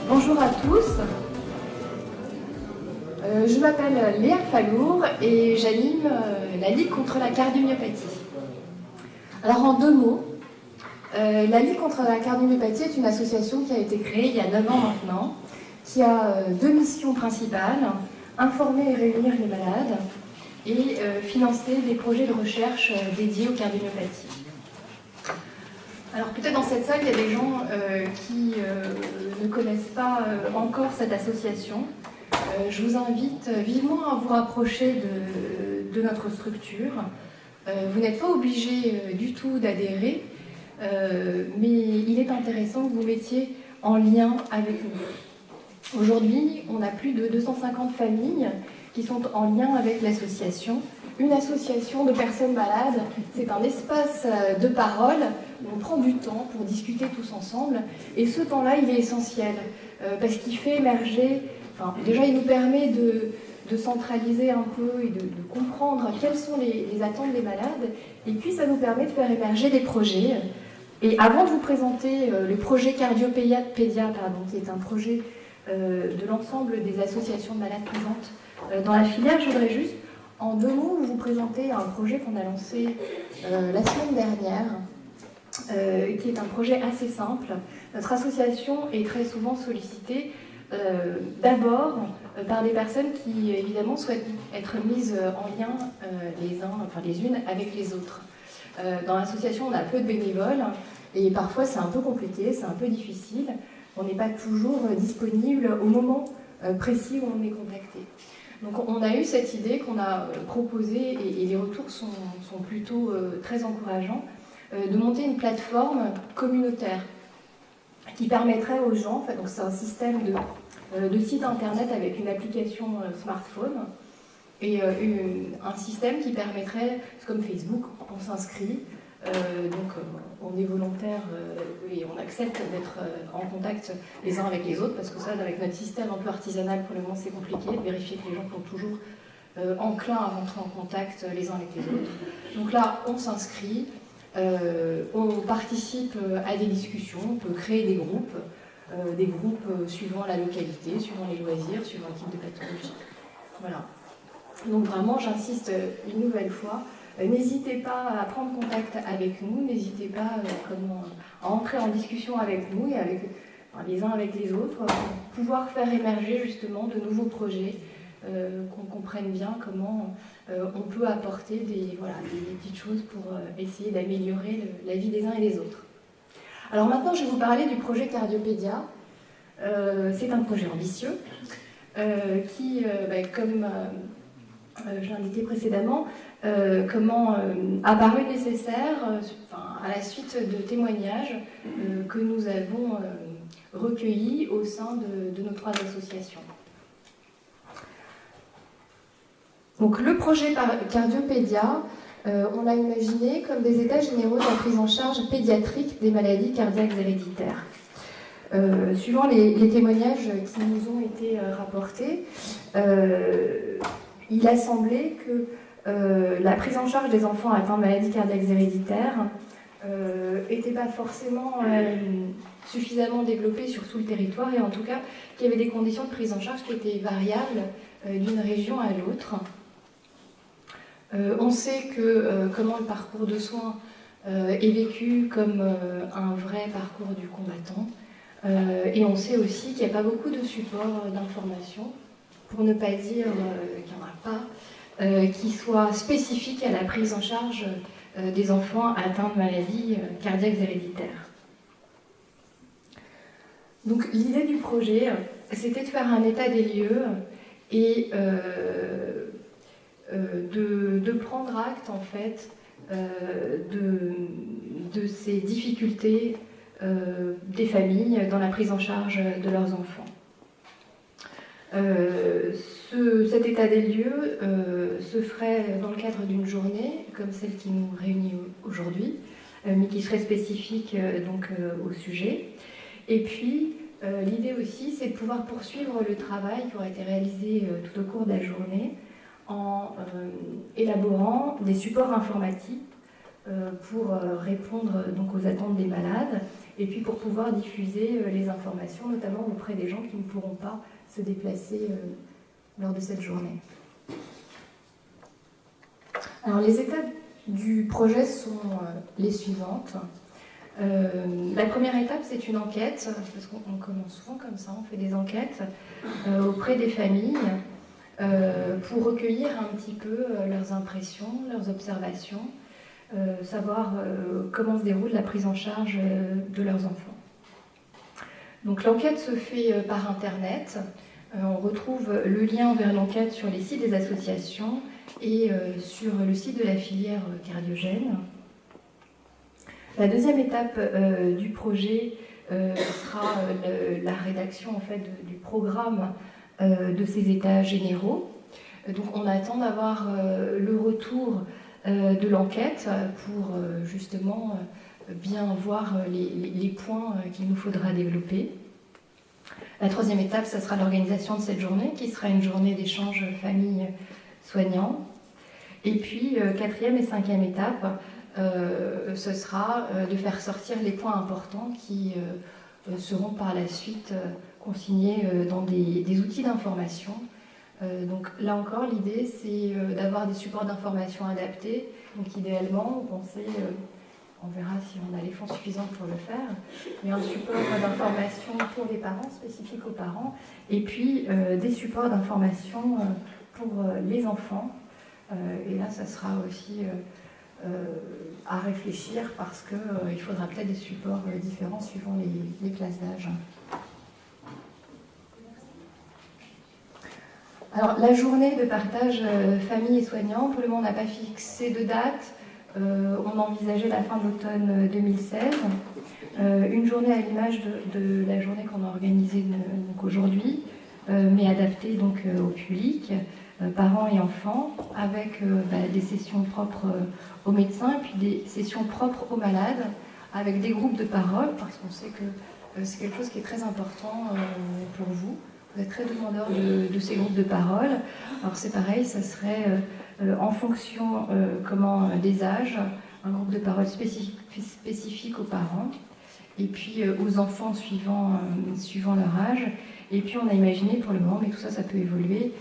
Bonjour à tous, je m'appelle Léa Fallour et j'anime la Ligue contre la cardiomyopathie. Alors en 2 mots, la Ligue contre la cardiomyopathie est une association qui a été créée il y a 9 ans maintenant, qui a 2 missions principales, informer et réunir les malades et financer des projets de recherche dédiés aux cardiomyopathies. Alors peut-être dans cette salle, il y a des gens qui ne connaissent pas encore cette association. Je vous invite vivement à vous rapprocher de notre structure. Vous n'êtes pas obligé du tout d'adhérer, mais il est intéressant que vous mettiez en lien avec nous. Aujourd'hui, on a plus de 250 familles qui sont en lien avec l'association. Une association de personnes malades, c'est un espace de parole où on prend du temps pour discuter tous ensemble. Et ce temps-là, il est essentiel parce qu'il fait émerger, déjà il nous permet de centraliser un peu et de comprendre quelles sont les attentes des malades. Et puis ça nous permet de faire émerger des projets. Et avant de vous présenter le projet Cardiopédia, qui est un projet de l'ensemble des associations de malades présentes dans la filière, je voudrais juste en 2 mots vous présenter un projet qu'on a lancé la semaine dernière, qui est un projet assez simple. Notre association est très souvent sollicitée d'abord par des personnes qui évidemment souhaitent être mises en lien les unes avec les autres. Dans l'association, on a peu de bénévoles et parfois c'est un peu compliqué, c'est un peu difficile. On n'est pas toujours disponible au moment précis où on est contacté. Donc on a eu cette idée qu'on a proposée, et les retours sont plutôt très encourageants, de monter une plateforme communautaire qui permettrait aux gens, donc c'est un système de site internet avec une application smartphone, et un système qui permettrait, c'est comme Facebook, on s'inscrit, on est volontaire et on accepte d'être en contact les uns avec les autres, parce que ça, avec notre système un peu artisanal, pour le moment c'est compliqué de vérifier que les gens sont toujours enclins à rentrer en contact les uns avec les autres. Donc là, on s'inscrit, on participe à des discussions, on peut créer des groupes suivant la localité, suivant les loisirs, suivant le type de pathologie. Voilà. Donc vraiment, j'insiste une nouvelle fois, n'hésitez pas à prendre contact avec nous, n'hésitez pas à entrer en discussion avec nous et les uns avec les autres, pour pouvoir faire émerger justement de nouveaux projets, qu'on comprenne bien comment on peut apporter des petites choses pour essayer d'améliorer la vie des uns et des autres. Alors maintenant, je vais vous parler du projet Cardiopédia. C'est un projet ambitieux qui, comme je l'ai indiqué précédemment, a paru nécessaire à la suite de témoignages que nous avons recueillis au sein de nos 3 associations. Donc le projet Cardiopédia, on l'a imaginé comme des états généraux de la prise en charge pédiatrique des maladies cardiaques héréditaires. Suivant les témoignages qui nous ont été rapportés, il a semblé que la prise en charge des enfants atteints de maladies cardiaques héréditaires n'était pas forcément suffisamment développée sur tout le territoire, et en tout cas qu'il y avait des conditions de prise en charge qui étaient variables d'une région à l'autre. On sait que comment le parcours de soins est vécu comme un vrai parcours du combattant, et on sait aussi qu'il n'y a pas beaucoup de supports d'information, pour ne pas dire qu'il n'y en a pas, qui soit spécifique à la prise en charge des enfants atteints de maladies cardiaques héréditaires. Donc l'idée du projet, c'était de faire un état des lieux et de prendre acte en fait de ces difficultés des familles dans la prise en charge de leurs enfants. Cet état des lieux se ferait dans le cadre d'une journée comme celle qui nous réunit aujourd'hui, mais qui serait spécifique au sujet. Et puis l'idée aussi, c'est de pouvoir poursuivre le travail qui aura été réalisé tout au cours de la journée en élaborant des supports informatiques pour répondre donc aux attentes des malades et puis pour pouvoir diffuser les informations, notamment auprès des gens qui ne pourront pas se déplacer lors de cette journée. Alors les étapes du projet sont les suivantes. La première étape, c'est une enquête, parce qu'on commence souvent comme ça, on fait des enquêtes auprès des familles pour recueillir un petit peu leurs impressions, leurs observations, savoir comment se déroule la prise en charge de leurs enfants. Donc l'enquête se fait par Internet. On retrouve le lien vers l'enquête sur les sites des associations et sur le site de la filière cardiogène. La deuxième étape du projet sera la rédaction en fait, du programme de ces états généraux. Donc on attend d'avoir le retour de l'enquête pour justement bien voir les points qu'il nous faudra développer. La troisième étape, ça sera l'organisation de cette journée, qui sera une journée d'échange famille-soignants. Et puis, quatrième et cinquième étape, ce sera de faire sortir les points importants qui seront par la suite consignés dans des outils d'information. Donc là encore, l'idée, c'est d'avoir des supports d'information adaptés. Donc idéalement, on pensait... on verra si on a les fonds suffisants pour le faire, mais un support d'information pour les parents, spécifique aux parents, et puis des supports d'information pour les enfants. Et là, ça sera aussi à réfléchir parce qu'il faudra peut-être des supports différents suivant les classes d'âge. Alors, la journée de partage famille et soignants, pour le moment, on n'a pas fixé de date. On envisageait la fin de l'automne 2016, une journée à l'image de la journée qu'on a organisée aujourd'hui, mais adaptée donc au public, parents et enfants, avec des sessions propres aux médecins et puis des sessions propres aux malades, avec des groupes de parole, parce qu'on sait que c'est quelque chose qui est très important pour vous. Vous êtes très demandeurs de ces groupes de parole. Alors c'est pareil, ça serait... en fonction des âges, un groupe de parole spécifique aux parents, et puis aux enfants suivant leur âge. Et puis on a imaginé pour le moment, mais tout ça, ça peut évoluer,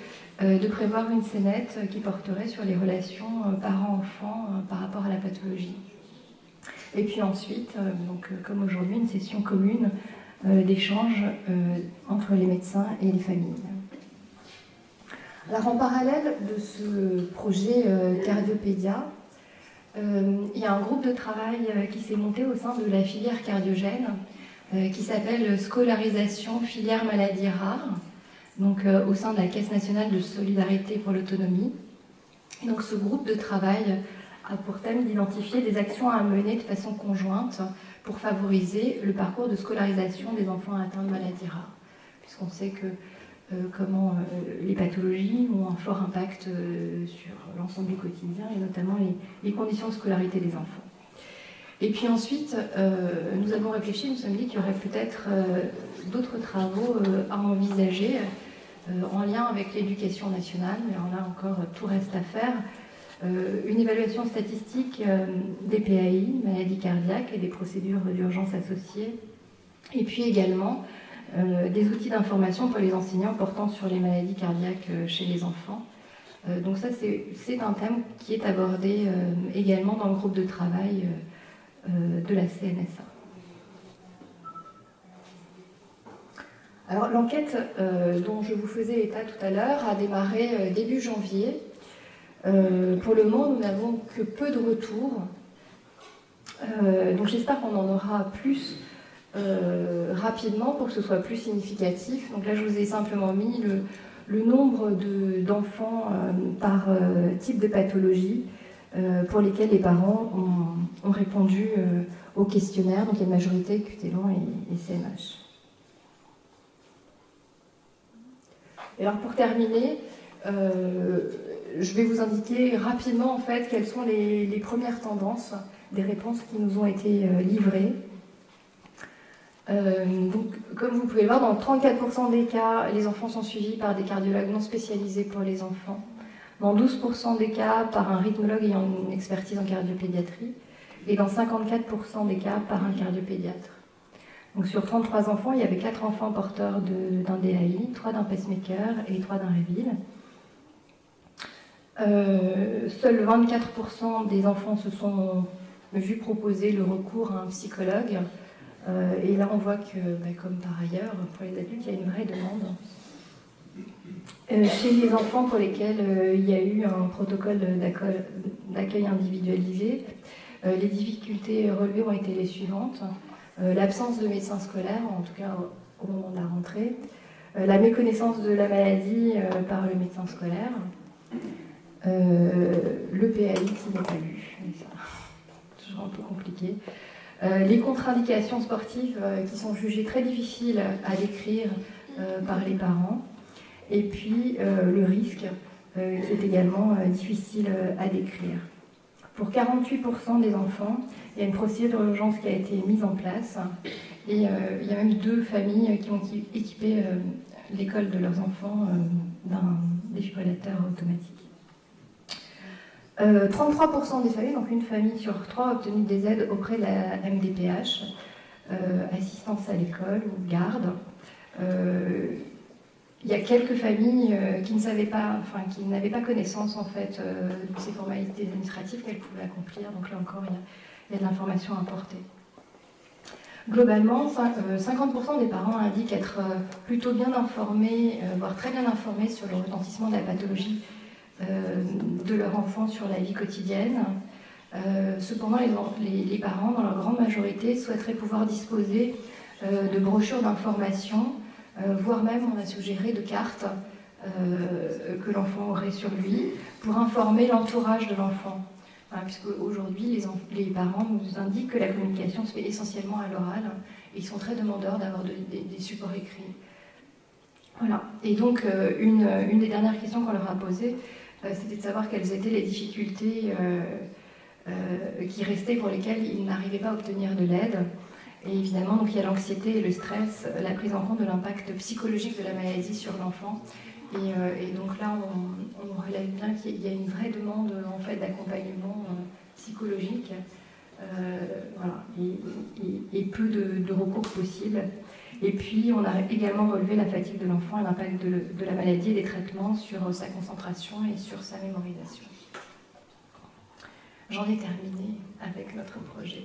de prévoir une scénette qui porterait sur les relations parents-enfants par rapport à la pathologie. Et puis ensuite, comme aujourd'hui, une session commune d'échange entre les médecins et les familles. Alors en parallèle de ce projet Cardiopédia, il y a un groupe de travail qui s'est monté au sein de la filière cardiogène qui s'appelle Scolarisation filière maladies rares, donc au sein de la Caisse nationale de solidarité pour l'autonomie. Et donc ce groupe de travail a pour thème d'identifier des actions à mener de façon conjointe pour favoriser le parcours de scolarisation des enfants atteints de maladies rares, puisqu'on sait que comment les pathologies ont un fort impact sur l'ensemble du quotidien et notamment les conditions de scolarité des enfants. Et puis ensuite, nous avons réfléchi, nous nous sommes dit qu'il y aurait peut-être d'autres travaux à envisager en lien avec l'éducation nationale, mais alors là encore, tout reste à faire. Une évaluation statistique des PAI, maladies cardiaques et des procédures d'urgence associées, et puis également des outils d'information pour les enseignants portant sur les maladies cardiaques chez les enfants. Donc ça, c'est un thème qui est abordé également dans le groupe de travail de la CNSA. Alors l'enquête dont je vous faisais état tout à l'heure a démarré début janvier. Pour le moment, nous n'avons que peu de retours. Donc j'espère qu'on en aura plus rapidement pour que ce soit plus significatif. Donc là, je vous ai simplement mis le nombre d'enfants par type de pathologie pour lesquels les parents ont répondu au questionnaire. Donc il y a une majorité QT-long et CMH. Et alors pour terminer, je vais vous indiquer rapidement en fait quelles sont les premières tendances des réponses qui nous ont été livrées. Donc, comme vous pouvez le voir, dans 34% des cas, les enfants sont suivis par des cardiologues non spécialisés pour les enfants. Dans 12% des cas, par un rythmologue ayant une expertise en cardiopédiatrie. et dans 54% des cas par un cardiopédiatre. Donc sur 33 enfants, il y avait 4 enfants porteurs d'un DAI, 3 d'un pacemaker et 3 d'un Revil. Seuls 24% des enfants se sont vus proposer le recours à un psychologue. Et là, on voit que, comme par ailleurs, pour les adultes, il y a une vraie demande. Chez les enfants pour lesquels il y a eu un protocole d'accueil individualisé, les difficultés relevées ont été les suivantes. L'absence de médecins scolaires, en tout cas au moment de la rentrée, la méconnaissance de la maladie par le médecin scolaire, le PAI qui n'est pas lu, c'est toujours un peu compliqué, les contre-indications sportives qui sont jugées très difficiles à décrire par les parents, et puis le risque qui est également difficile à décrire. Pour 48% des enfants, il y a une procédure d'urgence qui a été mise en place et il y a même 2 familles qui ont équipé l'école de leurs enfants d'un défibrillateur automatique. 33% des familles, donc une famille sur 3, a obtenu des aides auprès de la MDPH, assistance à l'école ou garde. Il y a quelques familles qui ne savaient pas, qui n'avaient pas connaissance en fait de ces formalités administratives qu'elles pouvaient accomplir. Donc là encore, il y a de l'information à apporter. Globalement, 50% des parents indiquent être plutôt bien informés, voire très bien informés sur le retentissement de la pathologie de leur enfant sur la vie quotidienne. Cependant, les parents, dans leur grande majorité, souhaiteraient pouvoir disposer de brochures d'information, voire même, on a suggéré, de cartes que l'enfant aurait sur lui, pour informer l'entourage de l'enfant. Puisque aujourd'hui, les parents nous indiquent que la communication se fait essentiellement à l'oral, et ils sont très demandeurs d'avoir des supports écrits. Voilà. Et donc, une des dernières questions qu'on leur a posées, c'était de savoir quelles étaient les difficultés qui restaient pour lesquelles ils n'arrivaient pas à obtenir de l'aide. Et évidemment, donc, il y a l'anxiété et le stress, la prise en compte de l'impact psychologique de la maladie sur l'enfant. Et donc là, on relève bien qu'il y a une vraie demande en fait, d'accompagnement psychologique, voilà, et peu de recours possibles. Et puis, on a également relevé la fatigue de l'enfant et l'impact de la maladie et des traitements sur sa concentration et sur sa mémorisation. J'en ai terminé avec notre projet.